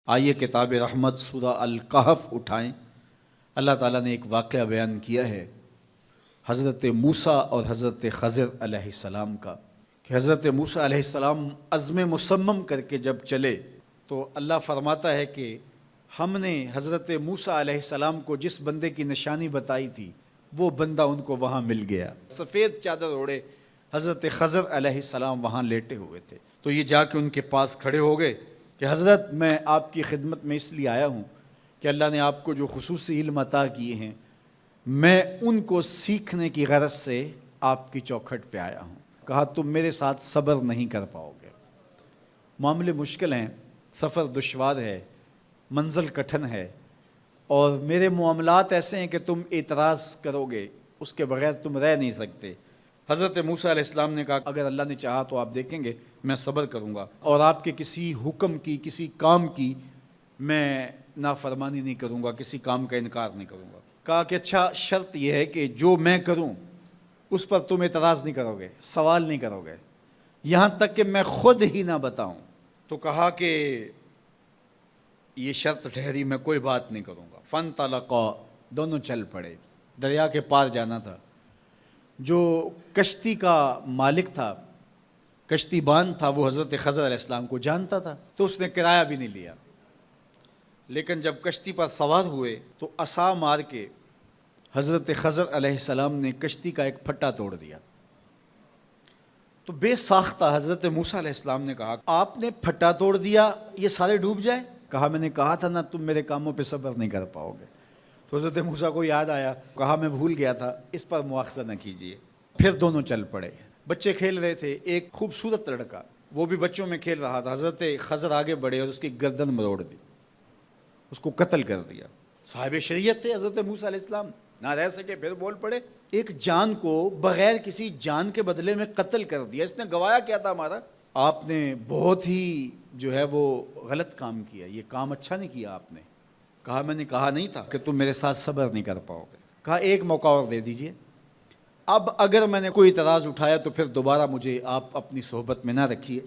آئیے کتاب رحمت سورہ الکہف اٹھائیں۔ اللہ تعالیٰ نے ایک واقعہ بیان کیا ہے حضرت موسیٰ اور حضرت خضر علیہ السلام کا، کہ حضرت موسیٰ علیہ السلام عزم مصمم کر کے جب چلے تو اللہ فرماتا ہے کہ ہم نے حضرت موسیٰ علیہ السلام کو جس بندے کی نشانی بتائی تھی وہ بندہ ان کو وہاں مل گیا۔ سفید چادر اوڑھے حضرت خضر علیہ السلام وہاں لیٹے ہوئے تھے، تو یہ جا کے ان کے پاس کھڑے ہو گئے کہ حضرت میں آپ کی خدمت میں اس لیے آیا ہوں کہ اللہ نے آپ کو جو خصوصی علم عطا کیے ہیں میں ان کو سیکھنے کی غرض سے آپ کی چوکھٹ پہ آیا ہوں۔ کہا تم میرے ساتھ صبر نہیں کر پاؤ گے، معاملے مشکل ہیں، سفر دشوار ہے، منزل کٹھن ہے، اور میرے معاملات ایسے ہیں کہ تم اعتراض کرو گے اس کے بغیر تم رہ نہیں سکتے۔ حضرت موسیٰ علیہ السلام نے کہا اگر اللہ نے چاہا تو آپ دیکھیں گے میں صبر کروں گا اور آپ کے کسی حکم کی کسی کام کی میں نافرمانی نہیں کروں گا، کسی کام کا انکار نہیں کروں گا۔ کہا کہ اچھا شرط یہ ہے کہ جو میں کروں اس پر تم اعتراض نہیں کرو گے، سوال نہیں کرو گے، یہاں تک کہ میں خود ہی نہ بتاؤں۔ تو کہا کہ یہ شرط ٹھہری، میں کوئی بات نہیں کروں گا۔ فانطلقا، دونوں چل پڑے، دریا کے پار جانا تھا۔ جو کشتی کا مالک تھا، کشتی بان تھا، وہ حضرت خضر علیہ السلام کو جانتا تھا تو اس نے کرایہ بھی نہیں لیا، لیکن جب کشتی پر سوار ہوئے تو عصا مار کے حضرت خضر علیہ السلام نے کشتی کا ایک پھٹا توڑ دیا۔ تو بے ساختہ حضرت موسیٰ علیہ السلام نے کہا آپ نے پھٹا توڑ دیا، یہ سارے ڈوب جائے؟ کہا میں نے کہا تھا نا تم میرے کاموں پہ صبر نہیں کر پاؤ گے۔ تو حضرت موسیٰ کو یاد آیا، کہا میں بھول گیا تھا، اس پر مواخذہ نہ کیجیے۔ پھر دونوں چل پڑے، بچے کھیل رہے تھے، ایک خوبصورت لڑکا وہ بھی بچوں میں کھیل رہا تھا۔ حضرت خضر آگے بڑھے اور اس کی گردن مروڑ دی، اس کو قتل کر دیا۔ صاحب شریعت تھے حضرت موسیٰ علیہ السلام، نہ رہ سکے، پھر بول پڑے ایک جان کو بغیر کسی جان کے بدلے میں قتل کر دیا، اس نے گوایا کیا تھا ہمارا؟ آپ نے بہت ہی جو ہے وہ غلط کام کیا، یہ کام اچھا نہیں کیا آپ نے۔ کہا میں نے کہا نہیں تھا کہ تم میرے ساتھ صبر نہیں کر پاؤ گے۔ کہا ایک موقع اور دے دیجئے، اب اگر میں نے کوئی اعتراض اٹھایا تو پھر دوبارہ مجھے آپ اپنی صحبت میں نہ رکھیے،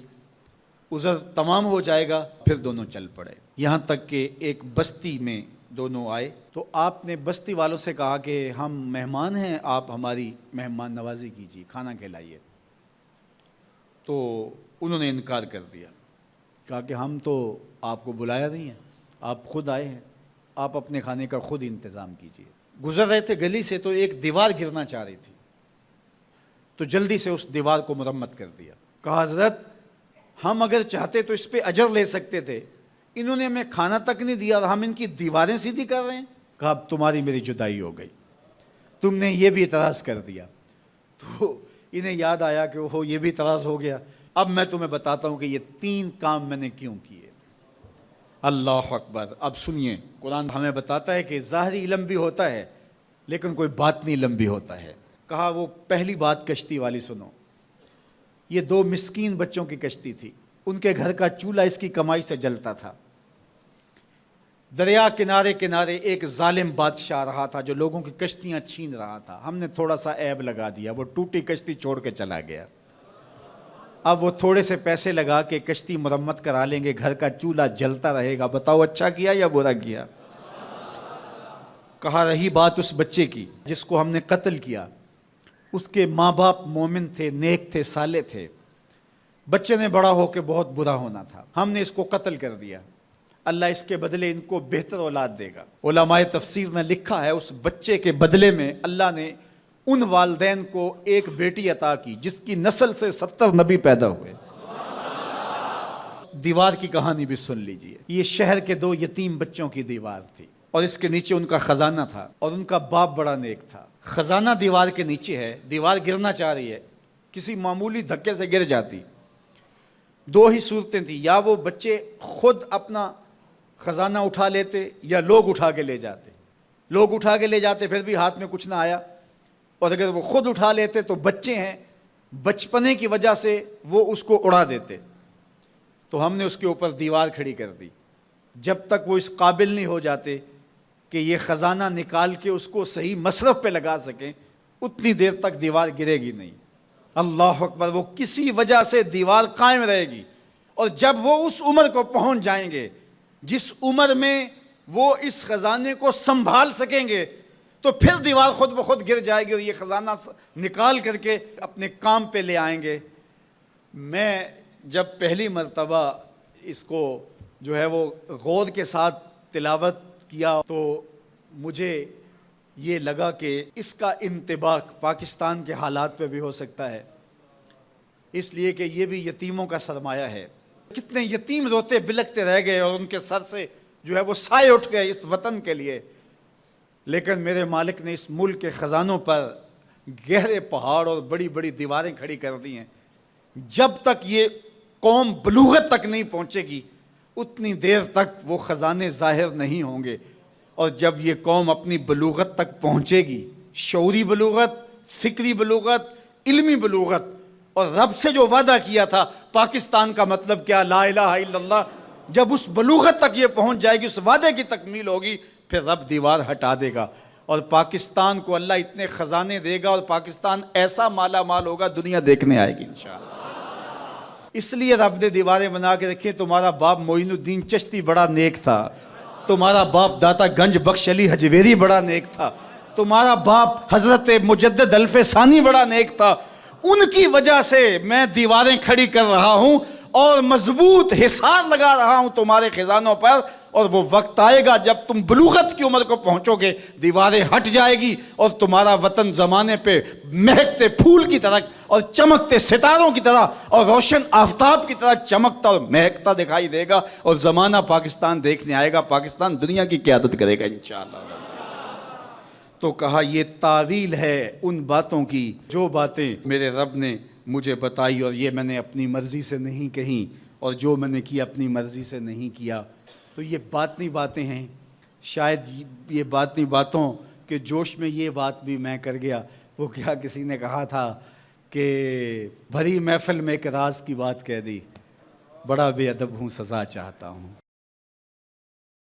عذر تمام ہو جائے گا۔ پھر دونوں چل پڑے، یہاں تک کہ ایک بستی میں دونوں آئے تو آپ نے بستی والوں سے کہا کہ ہم مہمان ہیں، آپ ہماری مہمان نوازی کیجیے، کھانا کھلائیے۔ تو انہوں نے انکار کر دیا، کہا کہ ہم تو آپ کو بلایا نہیں ہے، آپ خود آئے ہیں، آپ اپنے کھانے کا خود انتظام کیجیے۔ گزر رہے تھے گلی سے تو ایک دیوار گرنا چاہ رہی تھی، تو جلدی سے اس دیوار کو مرمت کر دیا۔ کہا حضرت ہم اگر چاہتے تو اس پہ اجر لے سکتے تھے، انہوں نے ہمیں کھانا تک نہیں دیا اور ہم ان کی دیواریں سیدھی کر رہے ہیں۔ کہا اب تمہاری میری جدائی ہو گئی، تم نے یہ بھی اعتراض کر دیا۔ تو انہیں یاد آیا کہ وہ یہ بھی اعتراض ہو گیا۔ اب میں تمہیں بتاتا ہوں کہ یہ 3 کام میں نے کیوں کیے۔ اللہ اکبر۔ اب سنیے، قرآن ہمیں بتاتا ہے کہ ظاہری علم بھی ہوتا ہے لیکن کوئی باطنی علم بھی ہوتا ہے۔ کہا وہ پہلی بات کشتی والی سنو، یہ 2 مسکین بچوں کی کشتی تھی، ان کے گھر کا چولہا اس کی کمائی سے جلتا تھا۔ دریا کنارے کنارے ایک ظالم بادشاہ رہا تھا جو لوگوں کی کشتیاں چھین رہا تھا، ہم نے تھوڑا سا عیب لگا دیا، وہ ٹوٹی کشتی چھوڑ کے چلا گیا۔ اب وہ تھوڑے سے پیسے لگا کے کشتی مرمت کرا لیں گے، گھر کا چولہا جلتا رہے گا، بتاؤ اچھا کیا یا برا کیا؟ کہا رہی بات اس بچے کی جس کو ہم نے قتل کیا، اس کے ماں باپ مومن تھے، نیک تھے، صالح تھے، بچے نے بڑا ہو کے بہت برا ہونا تھا، ہم نے اس کو قتل کر دیا، اللہ اس کے بدلے ان کو بہتر اولاد دے گا۔ علماء تفسیر نے لکھا ہے اس بچے کے بدلے میں اللہ نے ان والدین کو ایک بیٹی عطا کی جس کی نسل سے 70 نبی پیدا ہوئے۔ دیوار کی کہانی بھی سن لیجئے، یہ شہر کے 2 یتیم بچوں کی دیوار تھی اور اس کے نیچے ان کا خزانہ تھا اور ان کا باپ بڑا نیک تھا۔ خزانہ دیوار کے نیچے ہے، دیوار گرنا چاہ رہی ہے، کسی معمولی دھکے سے گر جاتی۔ 2 ہی صورتیں تھیں، یا وہ بچے خود اپنا خزانہ اٹھا لیتے یا لوگ اٹھا کے لے جاتے۔ لوگ اٹھا کے لے جاتے پھر بھی ہاتھ میں کچھ نہ آیا، اور اگر وہ خود اٹھا لیتے تو بچے ہیں، بچپنے کی وجہ سے وہ اس کو اڑا دیتے۔ تو ہم نے اس کے اوپر دیوار کھڑی کر دی، جب تک وہ اس قابل نہیں ہو جاتے کہ یہ خزانہ نکال کے اس کو صحیح مصرف پہ لگا سکیں، اتنی دیر تک دیوار گرے گی نہیں۔ اللہ اکبر۔ وہ کسی وجہ سے دیوار قائم رہے گی، اور جب وہ اس عمر کو پہنچ جائیں گے جس عمر میں وہ اس خزانے کو سنبھال سکیں گے تو پھر دیوار خود بخود گر جائے گی اور یہ خزانہ نکال کر کے اپنے کام پہ لے آئیں گے۔ میں جب پہلی مرتبہ اس کو جو ہے وہ غور کے ساتھ تلاوت کیا تو مجھے یہ لگا کہ اس کا انطباق پاکستان کے حالات پہ بھی ہو سکتا ہے، اس لیے کہ یہ بھی یتیموں کا سرمایہ ہے۔ کتنے یتیم روتے بلکتے رہ گئے اور ان کے سر سے جو ہے وہ سائے اٹھ گئے اس وطن کے لیے، لیکن میرے مالک نے اس ملک کے خزانوں پر گہرے پہاڑ اور بڑی بڑی دیواریں کھڑی کر دی ہیں۔ جب تک یہ قوم بلوغت تک نہیں پہنچے گی اتنی دیر تک وہ خزانے ظاہر نہیں ہوں گے، اور جب یہ قوم اپنی بلوغت تک پہنچے گی، شعوری بلوغت، فکری بلوغت، علمی بلوغت، اور رب سے جو وعدہ کیا تھا پاکستان کا مطلب کیا، لا الہ الا اللہ، جب اس بلوغت تک یہ پہنچ جائے گی، اس وعدے کی تکمیل ہوگی، پھر رب دیوار ہٹا دے گا اور پاکستان کو اللہ اتنے خزانے دے گا اور پاکستان ایسا مالا مال ہوگا دنیا دیکھنے آئے گی انشاءاللہ۔ اس لیے رب نے دیواریں بنا کے رکھی۔ تمہارا باپ معین الدین چشتی بڑا نیک تھا، تمہارا باپ داتا گنج بخش علی حجویری بڑا نیک تھا، تمہارا باپ حضرت مجدد الف ثانی بڑا نیک تھا، ان کی وجہ سے میں دیواریں کھڑی کر رہا ہوں اور مضبوط حصار لگا رہا ہوں تمہارے خزانوں پر، اور وہ وقت آئے گا جب تم بلوغت کی عمر کو پہنچو گے دیواریں ہٹ جائے گی اور تمہارا وطن زمانے پہ مہکتے پھول کی طرح اور چمکتے ستاروں کی طرح اور روشن آفتاب کی طرح چمکتا اور مہکتا دکھائی دے گا، اور زمانہ پاکستان دیکھنے آئے گا، پاکستان دنیا کی قیادت کرے گا انشاءاللہ۔ تو کہا یہ تعویل ہے ان باتوں کی جو باتیں میرے رب نے مجھے بتائی، اور یہ میں نے اپنی مرضی سے نہیں کہیں، اور جو میں نے کیا اپنی مرضی سے نہیں کیا۔ تو یہ باطنی باتیں ہیں، شاید یہ باطنی باتوں کے جوش میں یہ بات بھی میں کر گیا۔ وہ کیا کسی نے کہا تھا کہ بھری محفل میں ایک راز کی بات کہہ دی، بڑا بے ادب ہوں سزا چاہتا ہوں۔